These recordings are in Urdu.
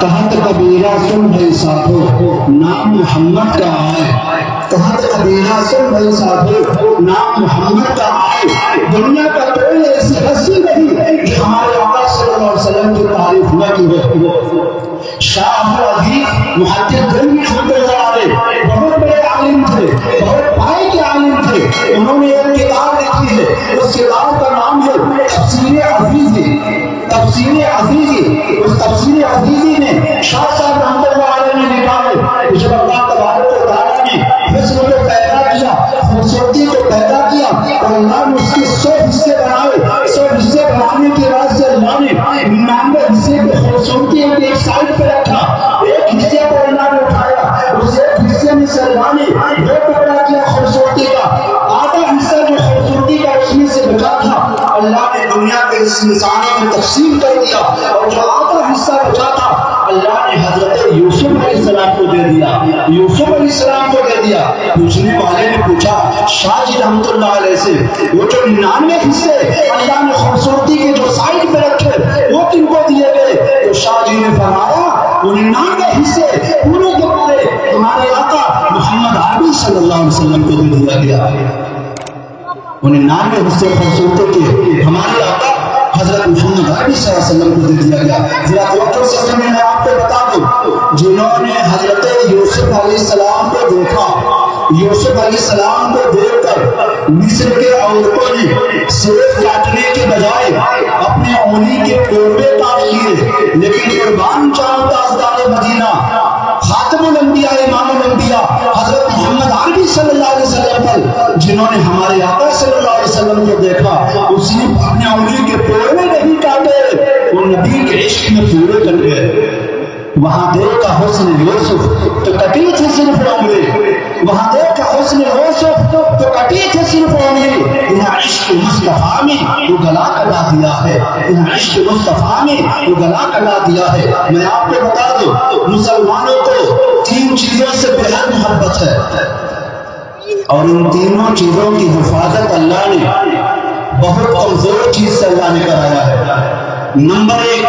کہت کبیرہ سن بھائی ساتھو نام محمد کا آئے، کہت کبیرہ سن بھائی ساتھو نام محمد کا آئے، دنیا کا کوئی ایسی ہستی نہیں جو ہمارے آقا صلی اللہ علیہ وسلم کی تعریف نہ کی ہو۔ شاہ عبدالعزیز محدث دہلوی رحمۃ اللہ علیہ بہت بڑے عالم تھے، بہت پائے کے عالم تھے، انہوں نے ایک کتاب لکھی ہے، اس کتاب کا نام ہے تفسیر عزیزی۔ تفسیر عزیزی، اس تفسیر عزیزی نے شاہ صاحب رحمۃ اللہ علیہ نے لکھا ہے، جب اللہ تبارک و تعالیٰ نے حسن کو پیدا کیا، خوبصورتی کو پیدا کیا، اور اللہ نے اس کے 100 حصے بنائے، 100 حصے بنانے کے بعد سے اللہ نے 99 حصے کی خوبصورتی ایک سائڈ پہ رکھا، ایک حصے کو اللہ نے اٹھایا، اس ایک حصے میں سے اللہ نے 2 ٹکڑا کیا خوبصورتی کا، آدھا حصہ جو خوبصورتی کا اس میں سے بچا تھا اللہ نے دنیا کے اس انسانوں میں تقسیم کر دیا، اور جو آدھا حصہ بچا تھا اللہ نے حضرت یوسف علیہ السلام کو دے دیا، یوسف علیہ السلام کو دے دیا۔ پوچھنے والے نے پوچھا شاہ جی رحمۃ اللہ علیہ سے، وہ جو 99 حصے اللہ نے خوبصورتی کے جو سائڈ پہ رکھے وہ کن کو دیے گئے؟ تو شاہ جی نے فرمایا وہ 99 حصے پورے کے پورے تمہارے آقا محمد عربی صلی اللہ علیہ وسلم کو دے دیا گیا۔ وہ 99 حصے خوبصورتی کے ہمارے آقا حضرت محمد عربی صلی اللہ علیہ وسلم کو دے دیا گیا۔ ذرا توجہ سے سنیں، میں آپ کو بتا دوں، جنہوں نے حضرت یوسف علیہ السلام کو دیکھا، یوسف علیہ السلام کو دیکھ کر مصر کے عورتوں نے سیف کاٹنے کے بجائے اپنے انگلی کے ٹوٹے کاٹ لیے، لیکن قربان جاؤں تاجدار مدینہ خاتم الانبیاء امام الانبیاء حضرت محمد عربی صلی اللہ علیہ وسلم پر جنہوں نے ہمارے آقا صلی اللہ علیہ وسلم کو دیکھا، اس نے اپنے انگلی کے ٹوٹے نہیں کاٹے، وہ نبی کے عشق میں پورے کر گئے۔ وہاں دیکھا حسن یوسف تو کٹی تھی صرف انگلی، وہاں دیکھا حسن یوسف تو کٹی تھی صرف انگلی، انہیں عشق مصطفیٰ میں وہ گلا کٹا دیا ہے، انہیں عشق مصطفیٰ میں وہ گلا کٹا دیا ہے۔ میں آپ کو بتا دوں مسلمانوں کو 3 چیزوں سے بے حد محبت ہے، اور ان تینوں چیزوں کی حفاظت اللہ نے بہت کمزور چیز سے اللہ نے کرایا ہے۔ نمبر 1،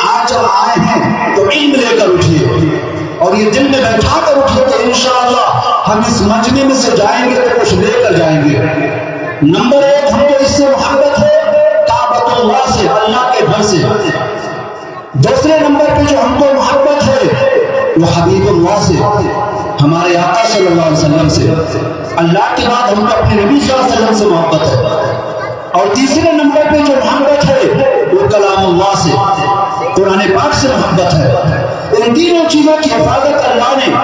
آج جب آئے ہیں تو علم لے کر اٹھیے، اور یہ دل میں بیٹھا کر اٹھیے کہ انشاءاللہ ہم اس مجمع میں سے جائیں گے تو کچھ لے کر جائیں گے۔ نمبر 1، ہم کو اس سے محبت ہے کعبۃ اللہ سے، اللہ کے گھر سے۔ دوسرے نمبر پہ جو ہم کو محبت ہے وہ حبیب اللہ سے، ہمارے آقا صلی اللہ علیہ وسلم سے۔ اللہ کے بعد ہم کو اپنے نبی صلی اللہ علیہ وسلم سے محبت ہے۔ اور تیسرے نمبر پہ جو محبت ہے وہ کلام اللہ سے، قرآن پاک سے محبت ہے۔ ان تینوں چیزوں کی حفاظت اللہ نے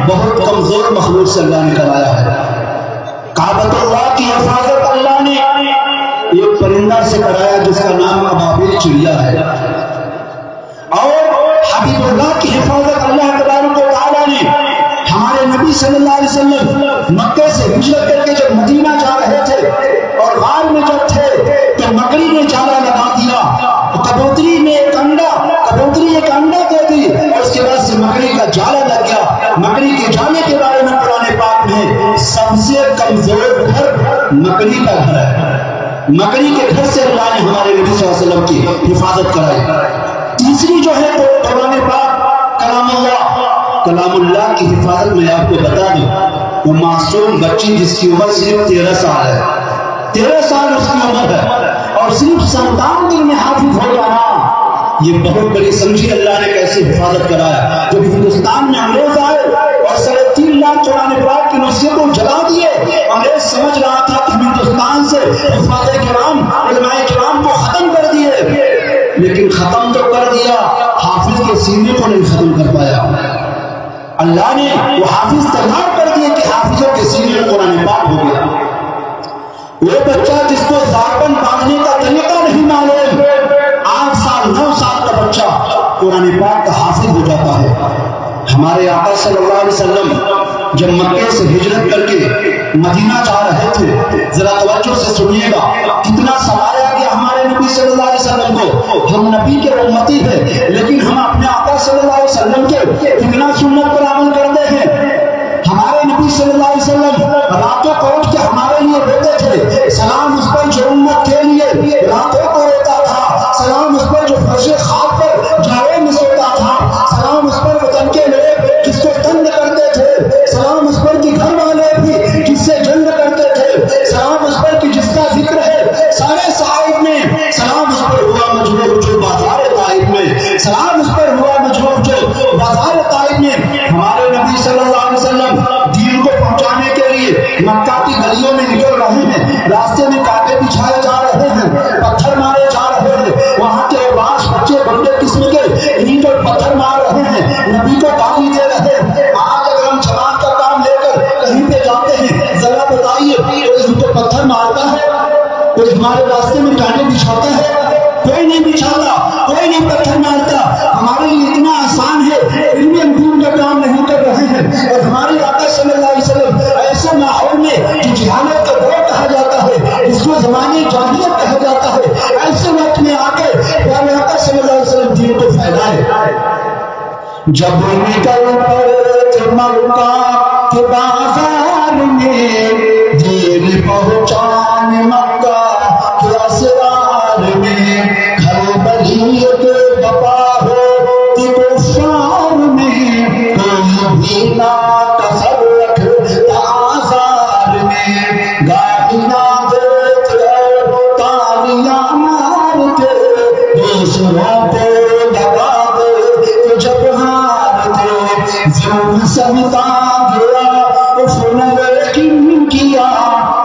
بہت کمزور مخلوق سے اللہ نے کرایا ہے۔ کعبۃ اللہ کی حفاظت اللہ نے ایک پرندہ سے کرایا جس کا نام ابابیل چڑیا ہے، اور حبیب اللہ کی حفاظت اللہ تبارک و تعالیٰ نے ہمارے نبی صلی اللہ علیہ وسلم مکے سے ہجرت کر کے جب مدینہ جا رہے تھے اور غار میں جب تھے تو مکڑی نے جالا لگا دیا، کبوتری نے ایک انڈا دے دی، اور اس کے بعد سے مکڑی کا جالا لگ گیا۔ مکڑی کے جالے کے بارے میں قرآن پاک میں سب سے کمزور گھر مکڑی کا گھر ہے، مکڑی کے گھر سے اللہ نے ہمارے نبی صلی اللہ علیہ وسلم کی حفاظت کرائی۔ تیسری جو ہے تو قرآن پاک کلام اللہ کی حفاظت میں آپ کو بتا دوں، وہ معصوم بچی جس کی عمر صرف 13 سال ہے، 13 سال اس کی عمر ہے، اور صرف 57 دن میں حافظ ہو جانا، یہ بہت بڑی سمجھی اللہ نے کیسے حفاظت کرایا۔ جب ہندوستان میں انگریز آئے اور 3.5 لاکھ قرآن پاک کی نصیحت کو جلا دیے، انگریز سمجھ رہا تھا کہ ہندوستان سے حفاظ کرام علماء کرام کو ختم کر دیے، لیکن ختم تو کر دیا، حافظ کے سینے کو نہیں ختم کر پایا۔ اللہ نے وہ حافظ تیار کر دیے کہ حافظوں کے سینے میں قرآن پاک ہو گیا۔ وہ بچہ جس کو زارپن باندھنے کا طریقہ نہیں معلوم، 8 سال 9 سال کا بچہ قرآن پاک کا حافظ ہو جاتا ہے۔ ہمارے آقا صلی اللہ علیہ وسلم جب مکے سے ہجرت کر کے مدینہ جا رہے تھے، ذرا توجہ سے سنیے گا، کتنا ستایا گیا ہمارے نبی صلی اللہ علیہ وسلم کو۔ ہم نبی کے امتی ہیں، لیکن ہم اپنے آقا صلی اللہ علیہ وسلم کے کتنا سنت پر عمل کرتے ہیں۔ ہمارے نبی صلی اللہ علیہ وسلم راتوں کو اٹھ کے ہمارے لیے روتے تھے، سلام اس پر جو امت کے لیے راتوں کو روتا تھا، سلام اس پر جو فرش خاک پر جاوے میں سوتا تھا، احتجاج اس پر ہوا مجبور جو بازار طائف میں ہمارے نبی صلی اللہ علیہ وسلم دین کو پہنچانے کے لیے مکہ کی گلیوں میں نکل رہے ہیں، راستے میں کانٹے بچھائے جا رہے ہیں، پتھر مارے جا رہے ہیں، وہاں کے باش بچے بڑے قسم کے اینٹ اور پتھر مار رہے ہیں، نبی کو گالی دے رہے ہیں۔ آج اگر ہم جماعت کا کام لے کر کہیں پہ جاتے ہیں، ذرا بتائیے کوئی ہم کو پتھر مارتا ہے؟ کوئی ہمارے راستے میں کانٹے بچھاتا ہے؟ کوئی نہیں بچھاتا، کوئی نہیں پتھر مارتا۔ ہمارے لیے اتنا آسان ہے، پھر بھی ہم دین کا کام نہیں کر رہے ہیں۔ اور ہمارے آقا صلی اللہ علیہ وسلم ایسے ماحول میں جو جہالت کا دور کہا جاتا ہے، جس کو زمانے جاہلیت کہا جاتا ہے، ایسے وقت میں آ کے پیارے آقا صلی اللہ علیہ وسلم دین کو پھیلائے۔ جب نکل پڑے مکہ کے بازار میں، دین پہنچانے مکہ کے اسرار میں، گھر بلیت بپا ہوتی کفار میں، کوئی بھی نہ کسر رکھتا آزار میں، گالیاں دیتے تالیاں مارتے، دوسروں کو دبا دے جب ہارتے، ظلم سمتا گیا کفر لیکن کیا،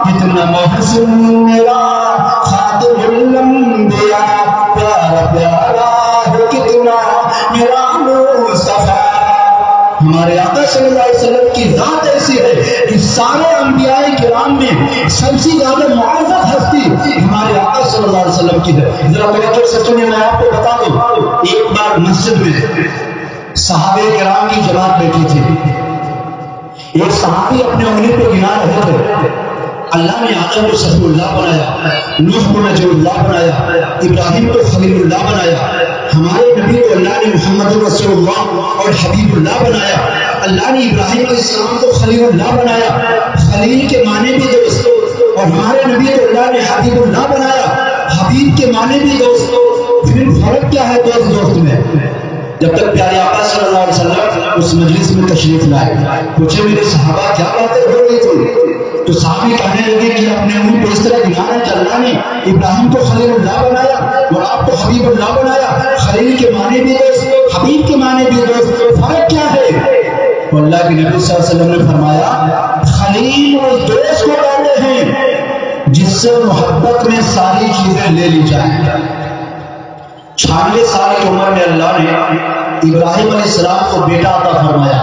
کتنا محسن میرا خاتم الانبیاء، پیارا پیارا ہے کتنا میرا مصطفیٰ۔ ہمارے آقا صلی اللہ علیہ وسلم کی ذات ایسی ہے کہ سارے انبیاء کرام میں سب سے زیادہ معزز ہستی ہمارے آقا صلی اللہ علیہ وسلم کی ہے۔ ذرا توجہ سے سنیں، میں آپ کو بتا دوں، ایک بار مسجد میں صحابہ کرام کی جماعت بیٹھی تھی، ایک صحابی اپنے انگلی پہ گنا رہے تھے۔ اللہ نے آدم کو صفی اللہ بنایا، نوح کو نجی اللہ بنایا، ابراہیم کو خلیل اللہ بنایا، ہمارے نبی کو اللہ نے محمد رسول اللہ اور حبیب اللہ بنایا۔ اللہ نے ابراہیم علیہ السلام کو خلیل اللہ بنایا، خلیل کے معنی بھی دوست، اور ہمارے نبی کو اللہ نے حبیب اللہ بنایا، حبیب کے معنی بھی دوست۔ پھر فرق کیا ہے دوست میں؟ جب تک پیارے آقا صلی اللہ علیہ وسلم اس مجلس میں تشریف لائے، پوچھے میرے صحابہ کیا باتیں ہو رہی تھی؟ تو صحابی کہنے لگے کہ اپنے منہ پہ اس طرح گنا ہے کہ اللہ نے ابراہیم کو خلیل اللہ بنایا اور آپ کو حبیب اللہ بنایا، خلیل کے معنی بھی دوست، حبیب کے معنی بھی دوست، فرق کیا ہے؟ تو اللہ کے نبی صلی اللہ علیہ وسلم نے فرمایا خلیل اس دوست کو کہتے ہیں جس سے محبت میں ساری چیزیں لے لی جائیں۔ 96 سال کی عمر میں اللہ نے ابراہیم علیہ السلام کو بیٹا عطا فرمایا،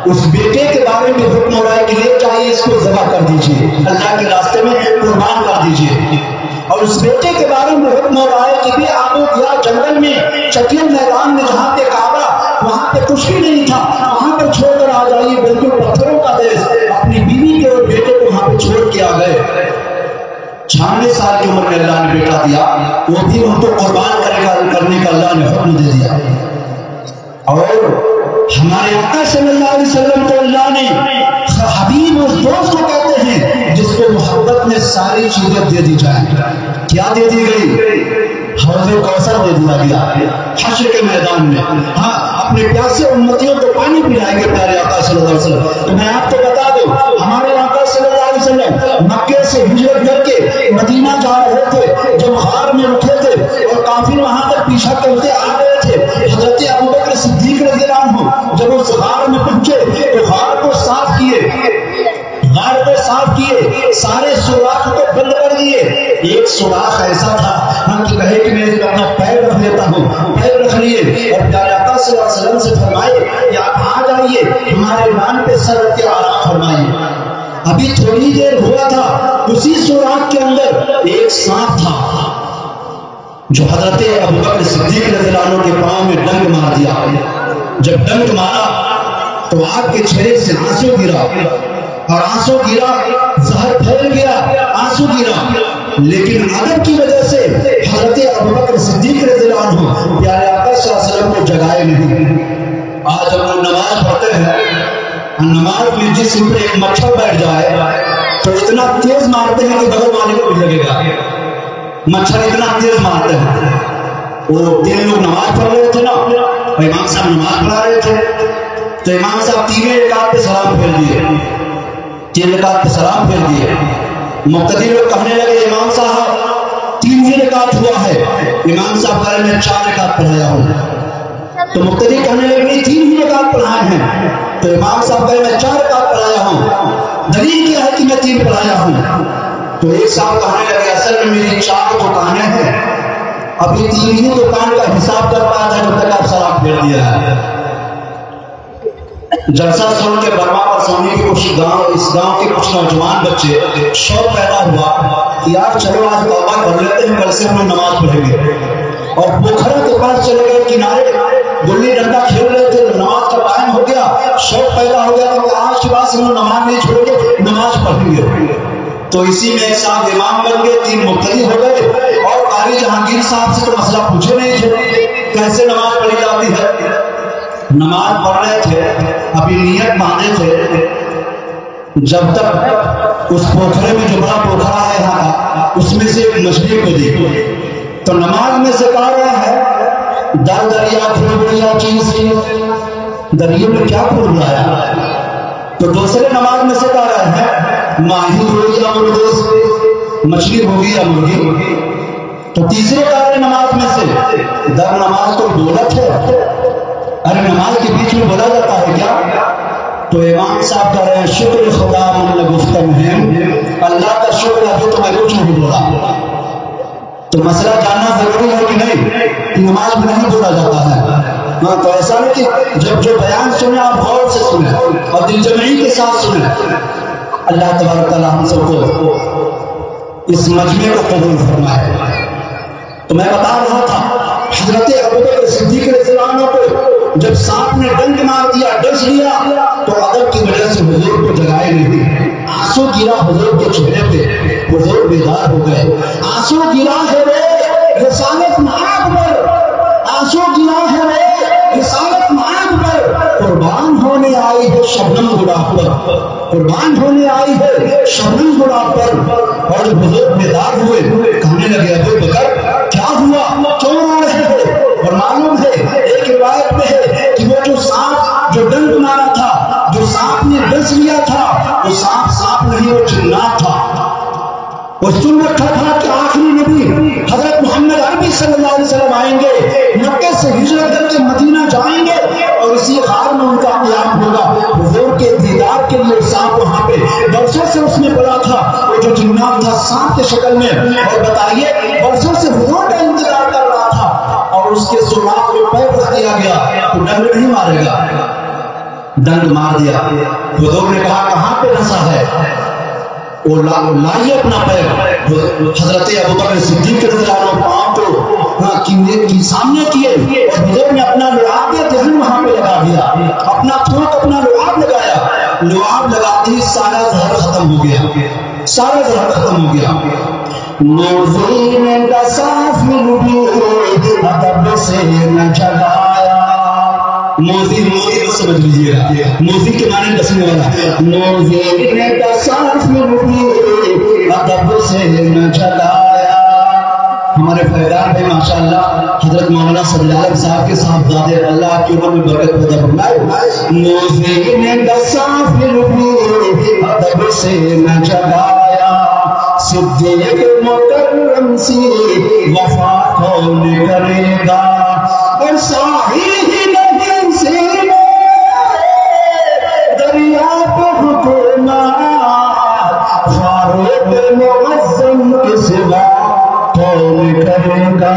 اس بیٹے کے بارے میں حکم ہو رہا ہے کہ لے جائیے اس کو ذبح کر دیجیے، اللہ کے راستے میں قربان کر دیجیے، اور اس بیٹے کے بارے میں حکم ہو رہا ہے کہ بھی آپ گیا جنگل میں چٹیل میدان میں جہاں پہ کعبہ وہاں پہ کچھ بھی نہیں تھا، وہاں پہ چھوڑ کر آ جائیے، بالکل پتھروں کا دیش، اپنی بیوی کے اور بیٹے کو وہاں پہ چھوڑ کے آ گئے۔ 96 سال کی عمر میں اللہ نے بیٹا دیا، وہ بھی ان کو قربان کرنے کا اللہ نے حکم دے دیا۔ اور ہمارے آقا صلی اللہ علیہ وسلم کو اللہ نے حبیب اس دوست کو کہتے ہیں جس کو محبت میں ساری چیزیں دے دی جائیں۔ کیا دے دی گئی؟ حوض کوثر دے دیا گیا حشر کے میدان میں۔ ہاں، اپنے پیاسے امتیوں کو پانی پلائیں گے پیارے آقا صلی اللہ علیہ وسلم۔ تو میں آپ کو بتا دوں، ہمارے آقا صلی اللہ علیہ وسلم مکے سے ہجرت کر کے مدینہ جا رہے تھے، جب غار میں رکھے تھے اور کافر وہاں تک پیچھا کرتے آ گئے تھے، حضرت ابوبکر صدیق رضی اللہ عنہ جب اس غار میں پہنچے تو غار کو صاف کیے، غار کو صاف کیے، سارے سوراخ کو بند کر دیے۔ ایک سوراخ ایسا تھا ہم کہ کہے کہ میں اپنا پیر رکھ لیتا ہوں، پیر رکھ لیے اور پیارے آقا صلی اللہ علیہ وسلم سے فرمائے کہ آپ آ جائیے، ہمارے نام پہ سر رکھ کے آرام فرمائیے۔ ابھی تھوڑی دیر ہوا تھا، اسی سوراخ کے اندر ایک سانپ تھا جو حضرت ابوبکر صدیق رضی اللہ عنہ کے پاؤں میں ڈنک مار دیا۔ جب ڈنک مارا تو آپ کے چہرے سے آنسو گرا، اور آنسو گرا، زہر پھیل گیا، آنسو گرا، لیکن ادب کی وجہ سے حضرت ابوبکر صدیق رضی اللہ عنہ پیارے آقا صلی اللہ علیہ وسلم کو جگائے نہیں۔ آج ہم لوگ نماز پڑھتے ہیں، نماز میں جسم پہ ایک مچھر بیٹھ جائے تو اتنا تیز مارتے ہیں کہ بغل والے کو بھی لگے گا، مچھر اتنا تیز مارتے ہیں۔ وہ 3 لوگ نماز پڑھ رہے تھے نا، امام صاحب نماز پڑھا رہے تھے تو امام صاحب 3 رکعت پہ سلام پھیر دیے، 3 رکعت پہ سلام پھیر دیے۔ مقتدی لوگ کہنے لگے امام صاحب 3 رکعت ہوا ہے، امام صاحب کہہ رہے میں 4 رکعت پڑھایا ہوں۔ تو مقتدی کہنے لگے نہیں 3 ہی رکعت پڑھائے ہیں. تو امام صاحب کہے میں 4 رکعت پڑھایا ہوں. دلیل کیا ہے کہ میں 3 پڑھایا ہوں؟ تو ایک صاحب کہنے لگے اصل میں میری 4 دکانیں ہیں، اب یہ 3 ہی دکان کا حساب کر پایا تھا جب تک آپ سلام پھیر دیا ہے. جلسہ سن کے برما پر سونے کے اس گاؤں کے کچھ نوجوان بچے شوق پیدا ہوا کہ یار چلو آج توبہ کر لیتے ہیں، کل سے ہم نماز پڑھیں گے. اور پوکھرا کے پاس چلے گئے کنارے، گلی ڈنڈا کھیل رہے تھے، نماز کا ٹائم ہو گیا، شوق پیدا ہو گیا کہ آج کے بعد ہم نماز نہیں چھوڑیں گے، نماز پڑھیں گے. تو اسی میں ایک صاحب امام بن گئے، 3 مقتدی ہو گئے. اور قاری جہانگیر صاحب سے تو مسئلہ پوچھے نہیں تھے کیسے نماز پڑھی جاتی ہے. نماز پڑھ رہے تھے، ابھی نیت باندھے تھے، جب تک اس پوکھرے میں جو بڑا پوکھرا ہے یہاں کا، اس میں سے ایک مچھلی کو دیکھو تو نماز میں سے کہا رہا ہے در دریا پھول بڑھیا چیز کی، دریا میں کیا پھول رہا ہے. تو دوسرے نماز میں سے کہا رہا ہے ماہی ہوگی یا مردوس، مچھلی ہوگی یا مرغی. تو تیسرے کہا رہے نماز میں سے در نماز تو دولت ہے، ارے نماز کے بیچ میں بولا جاتا ہے کیا؟ تو امام صاحب کہہ رہے ہیں شکر خدا من گفتم ہے، اللہ کا شکر ہے جو تمہیں کچھ نہیں بولا. تو مسئلہ جاننا ضروری ہے کہ نہیں کہ نماز میں نہیں بولا جاتا ہے. تو ایسا نہیں کہ جب جو بیان سنیں آپ غور سے سنیں اور دل جمعی کے ساتھ سنیں. اللہ تبارک تعالیٰ ہم سب کو اس مجمع کو قبول فرمائے. تو میں بتا رہا تھا حضرت ابوبکر صدیق رضی اللہ عنہ کو جب سانپ نے ڈنک مار دیا، ڈس لیا، تو ادب کی وجہ سے حضور کو جگائے نہیں، آنسو گرا حضور کے چہرے پہ، حضور بیدار ہو گئے. آنسو گرا ہے وہ رسالت معاد پر، آنسو گرا ہے وہ رسالت معاد پر، قربان ہونے آئی ہے شبنم گلاب پر، قربان ہونے آئی ہے شبنم گلاب پر. اور جب حضور بیدار ہوئے کہنے لگے ابوبکر کیا ہوا، کیوں رو رہے ہو؟ اور معلوم ہے ایک روایت میں ہے کہ وہ جو سانپ جو ڈنک مارا تھا، جو سانپ نے ڈس لیا تھا، وہ سانپ نہیں، وہ جنات تھا. وہ سن رکھا تھا کہ آخری نبی حضرت محمد عربی صلی اللہ علیہ وسلم آئیں گے، مکے سے ہجرت کر کے مدینہ جائیں گے اور اسی غار میں ان کا قیام ہوگا. حضور کے دیدار کے لیے سانپ وہاں پہ برسوں سے اس نے بولا تھا، وہ جو جنات تھا سانپ کے شکل میں. اور بتائیے برسوں سے حضور کا انتظار کر رہا تھا اور اس کے سراخ میں پیر رکھ دیا گیا تو ڈنگ نہیں مارے گا، ڈنگ مار دیا. حضور نے کہا کہاں پہ پھنسا ہے؟ وہ لائیے اپنا پیر. حضرت ابوبکر صدیق رضی اللہ عنہ پاؤں کو سامنے کیے اور حضور نے اپنا لعاب دہن وہاں پہ لگا دیا، اپنا تھوک اپنا لعاب لگایا. لعاب لگاتے ہی سارا زہر ختم ہو گیا، سارا زہر ختم ہو گیا. موزین کا صافی بھی ادب سے نہ جگایا. موزی کو سمجھ لیجیے گا، موزی کے معنی ڈسنے والا. موزی کا صافی بھی ادب سے نہ جگایا. ہمارے فیضان میں ماشاءاللہ حضرت مولانا سبزالم صاحب کے صاحبزادے، اللہ کی عمر میں برکت پیدا فرمائے. موزین کا صافی بھی ادب سے نہ جگایا. صدیق مکرم سی وفا کون کرے گا، اور صحیح نہیں سینے دریا پہ حکومت. فاروق معظم کے سوا کون کرے گا،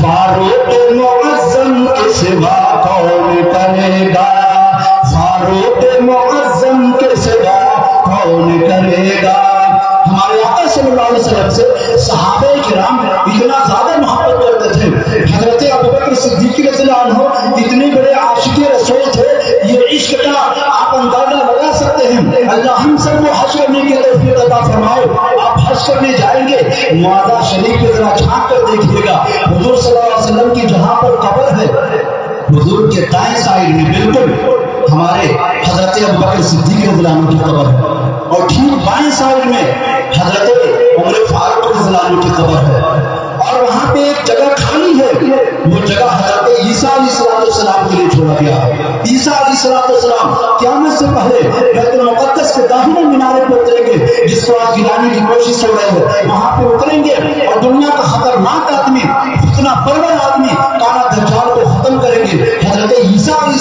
فاروق معظم کے سوا کون کرے گا، فاروق معظم کے سوا کون کرے گا. ہمارے آقا صلی اللہ علیہ وسلم سے صحابہ کرام اتنا زیادہ محبت کرتے تھے. حضرت ابوبکر صدیق رضی اللہ عنہ اتنے بڑے عاشق رسول تھے، یہ عشق کا آپ اندازہ لگا سکتے ہیں. اللہ ہم سب کو حج کرنے کی توفیق عطا فرمائے. آپ حج کرنے جائیں گے معاذہ شریف کے ذرا جھانک کر دیکھیے گا، حضور صلی اللہ علیہ وسلم کی جہاں پر قبر ہے، حضور کے دائیں سائڈ میں بالکل ہمارے حضرت ابوبکر صدیق رضی اللہ عنہ کی قبر ہے، اور ٹھیک بائیں سائڈ میں حضرت عمر فاروق رضی اللہ عنہ کی قبر ہے. اور وہاں پہ ایک جگہ کھالی ہے، وہ جگہ حضرت عیسیٰ علیہ السلام کے لیے چھوڑا گیا. عیسیٰ علیہ السلام قیامت سے پہلے بیت المقدس کے داہنے مینارے پہ اتریں گے، جس کو آج گرانے کی کوشش ہو رہی ہے. وہاں پہ اتریں گے اور دنیا کا خطرناک آدمی، فتنہ پرور آدمی، کالا دجال کو ختم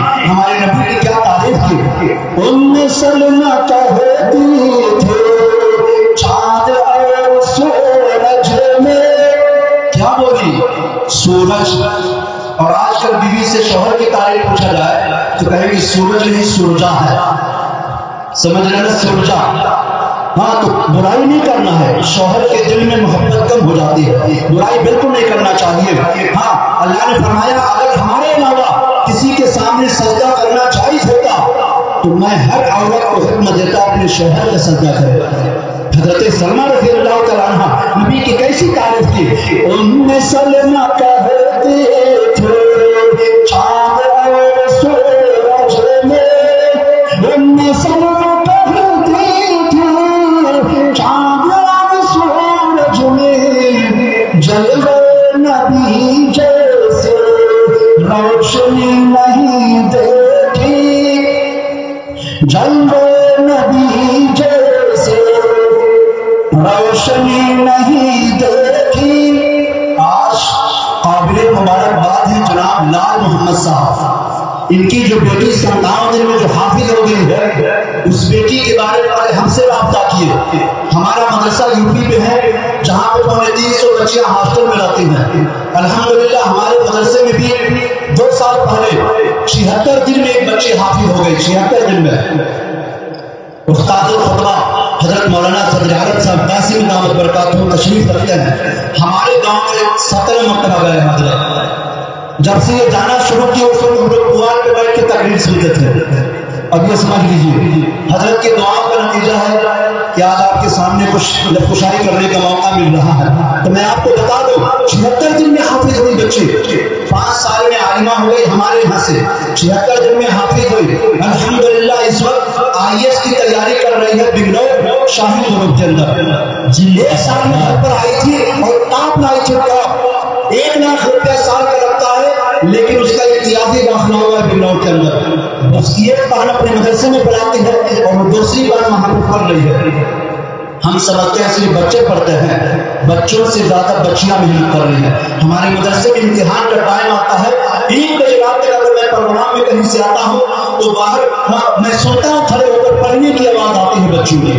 ہمارے نبی کی کیا تعریف کی. ام سلمہ کہتی تھے چاند اور سورج میں، کیا بولی؟ سورج. اور آج کل بیوی سے شوہر کی تعریف پوچھا جائے تو کہے گی سورج نہیں سورجا ہے. سمجھ رہے نا؟ سورجا. ہاں تو برائی نہیں کرنا ہے. شوہر کے دل میں محبت کم ہو جاتی ہے، برائی بالکل نہیں کرنا چاہیے. ہاں اللہ نے فرمایا اگر ہمارے علاوہ کسی کے سامنے سجدہ کرنا جائز ہوتا تو میں ہر عورت کو حکم دیتا اپنے شوہر کا سجدہ کرے. حضرت سلمہ رضی اللہ تعالیٰ عنہ نبی کی کیسی تعریف کی. ام سلمہ کہتی تھے چاند اور سورج میں، ام سلمہ کہتی تھی چاند اور سورج میں، جلوہ نبی جیسے روشنی نہیں دیکھی، جلوہ نبی جیسے روشنی نہیں دیکھی. آج قابل مبارکباد ہے جناب لال محمد صاحب. ان کی جو بیٹی 57 دن میں جو حافظ ہو گئی ہے، اس بیٹی کے بارے میں ہم سے رابطہ کیے. ہمارا مدرسہ یو پی میں ہے جہاں پہ 350 بچیاں ہاسٹل میں رہتی ہیں. الحمدللہ ہمارے مدرسے میں بھی 2 سال پہلے 76 دن میں ایک بچی حافظ ہو گئی. 76 دن میں. استاد الخطبہ حضرت مولانا صدر اعظم صاحب قاسم دامت برکاتہ تشریف رکھتے ہیں. ہمارے گاؤں میں 17 مرتبہ گئے حضرت. جب سے یہ جانا شروع کیا اس وقت ہم لوگ پوار پہ بیٹھ کے تقریر سنتے تھے. اب یہ سمجھ لیجیے حضرت کی دعا کا نتیجہ ہے کہ آج آپ کے سامنے کچھ کشائی کرنے کا موقع مل رہا ہے. تو میں آپ کو بتا دوں 76 دن میں حافظ ہوئی بچی. 5 سال میں عالمہ ہو گئی ہمارے یہاں سے. 76 دن میں حافظ ہوئی. الحمدللہ اس وقت IAS کی تیاری کر رہی ہے بنگلور شاہی گروپ کے اندر. 1 سال میں گھر پر آئی تھی اور ٹاپ لائی تھی. 1 لاکھ روپیہ سال کا لگتا ہے لیکن اس کا امتیازی داخلہ ہوا ہے بنگلور کے اندر. اس کی ایک بار اپنے مدرسے میں پڑھاتی ہے اور وہ دوسری بار وہاں پہ پڑھ رہی ہے. ہم سمجھتے ہیں صرف بچے پڑھتے ہیں، بچوں سے زیادہ بچیاں محنت کر رہی ہیں. ہمارے مدرسے میں امتحان کا ٹائم آتا ہے 3 بجے رات تک. اگر میں پروگرام میں کہیں سے آتا ہوں تو باہر میں سوتا ہوں کھڑے ہو کر پڑھنے کی آواز آتی ہے بچوں کی.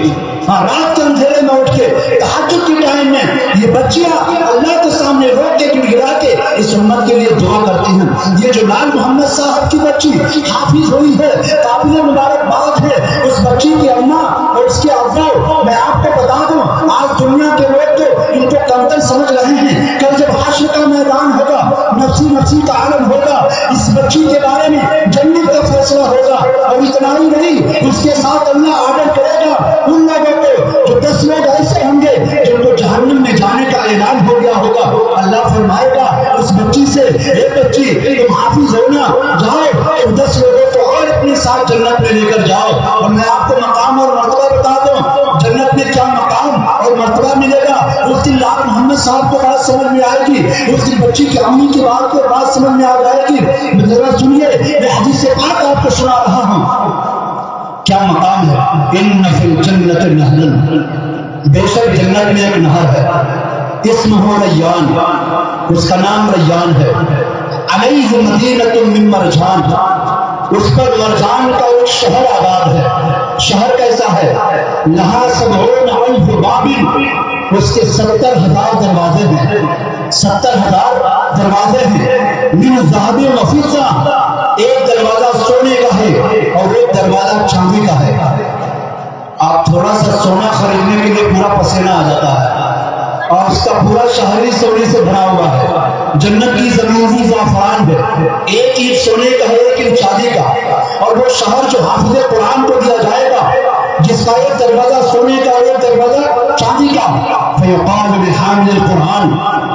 ہاں رات کے اندھیرے میں اٹھ کے تہجد کے ٹائم میں یہ بچیاں اللہ کے سامنے رو کے گڑا کے اس امت کے لیے دعا کرتی ہیں. یہ جو لال محمد صاحب کی بچی حافظ ہوئی ہے قابل مبارکباد ہے. اس بچی کی اماں اور اس کے ابا میں آپ کو بتا دوں آج دنیا کے لوگ تو ان کو کمتر سمجھ رہے ہیں. کل جب حشر کا میدان ہوگا، نفسی نفسی کا عالم ہوگا، اس بچی کے بارے میں جنت کا فیصلہ ہوگا. اور اتنا ہی نہیں، اس کے ساتھ اللہ آرڈر کرے گا ان لوگوں کو جو 10 لوگ ایسے ہوں گے جن کو جہنم میں جانے کا اعلان ہو گیا ہوگا. اللہ فرمائے گا اس بچی سے اے بچی تم حافظ ہونا، جاؤ 10 لوگوں کو اور اپنے ساتھ جنت میں لے کر جاؤ. اور میں آپ کو مقام اور مرتبہ بتا دوں جنت میں کیا مقام اور مرتبہ ملے گا. اس دن لال محمد صاحب کو بات سمجھ میں آئے گی، اس دن بچی کی امی کی بات کو بات سمجھ میں آ جائے گی. ذرا سنیے میں حدیث پاک آپ کو سنا رہا ہوں. کیا مقام ہے؟ ان فی الجنت نہرا، بے شک جنت میں ایک نہر ہے، اسمہ ریان، اس کا نام ریان ہے. علیہ مدینۃ من مرجان، اس پر مرجان کا ایک شہر آباد ہے. شہر کیسا ہے؟ لہا 70,000 باب، اس کے 70,000 دروازے ہیں. 70,000 دروازے ہیں. من ذهب و فضہ، ایک دروازہ سونے کا ہے اور ایک دروازہ چاندی کا ہے. آپ تھوڑا سا سونا خریدنے کے لیے پورا پسینہ آ جاتا ہے اور اس کا پورا شہری سونے سے بھرا ہوا ہے. جنت کی زمین ہی زعفران ہے. ایک اینٹ سونے کا ہے ایک اینٹ چاندی کا. اور وہ شہر جو حافظ قرآن کو دیا جائے گا جس کا ایک دروازہ سونے کا ایک دروازہ چاندی کا، فیقال لحامل القرآن،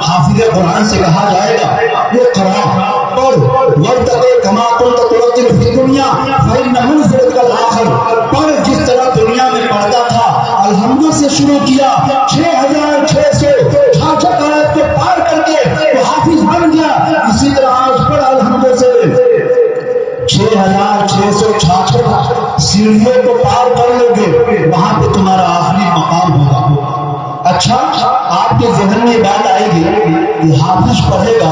حافظ قرآن سے کہا جائے گا یہ قرآن پڑھ ورتقِ کما کنت ترتل فی دنیا فإن منزلتک الآخر، پڑھ جس طرح دنیا میں پڑھتا تھا. الحمد سے شروع کیا 6,666 آیت کو پار کر کے وہ حافظ بن گیا. اسی طرح آج پڑھ الحمد سے 6,666 سیڑھیوں کو پار کر لو گے، وہاں پہ تمہارا آخری مقام ہوگا. اچھا آپ کے ذہن میں بات آئے گی کہ حافظ پڑھے گا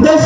10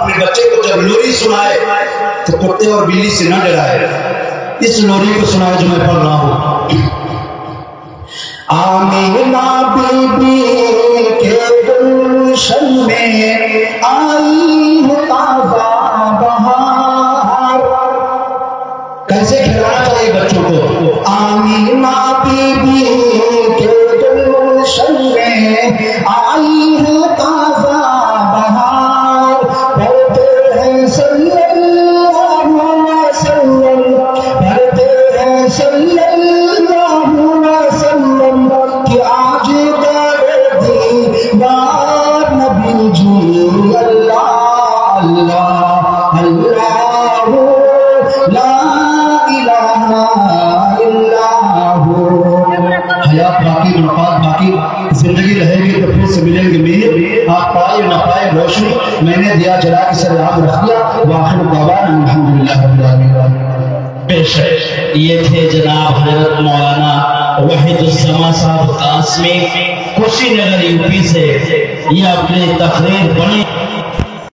اپنے بچے کو جب لوری سنائے تو کتے اور بلی سے نہ ڈرائے، اس لوری کو سنائے جو میں پڑھ رہا ہوں۔ آمینہ بی بی کے گلشن میں آئی ہے تازہ بہار۔ کیسے کھلانا چاہیے بچوں کو؟ آمینہ بی بی کے گلشن میں آئی ہے تازہ بہار، پڑھتے ہیں صلی اللہ علیہ وسلم، پڑھتے ہیں صلی اللہ علیہ وسلم کہ آج در دیوار نبی جی اللہ اللہ اللہ لا الہ الا ہو۔ حیات باقی، منفعت باقی، زندگی رہے گی تو پھر سے ملیں گے میر، آپ پائے نہ پائے روشنی میں نے دیا جلا کے سر آگ رکھ دیا۔ وآخر دعوانا الحمدللہ رب العالمین۔ بے شک یہ تھے جناب حضرت مولانا وحید السما صاحب قاسمی، کشی نگر یو پی سے۔ یہ اپنے تقریر بڑی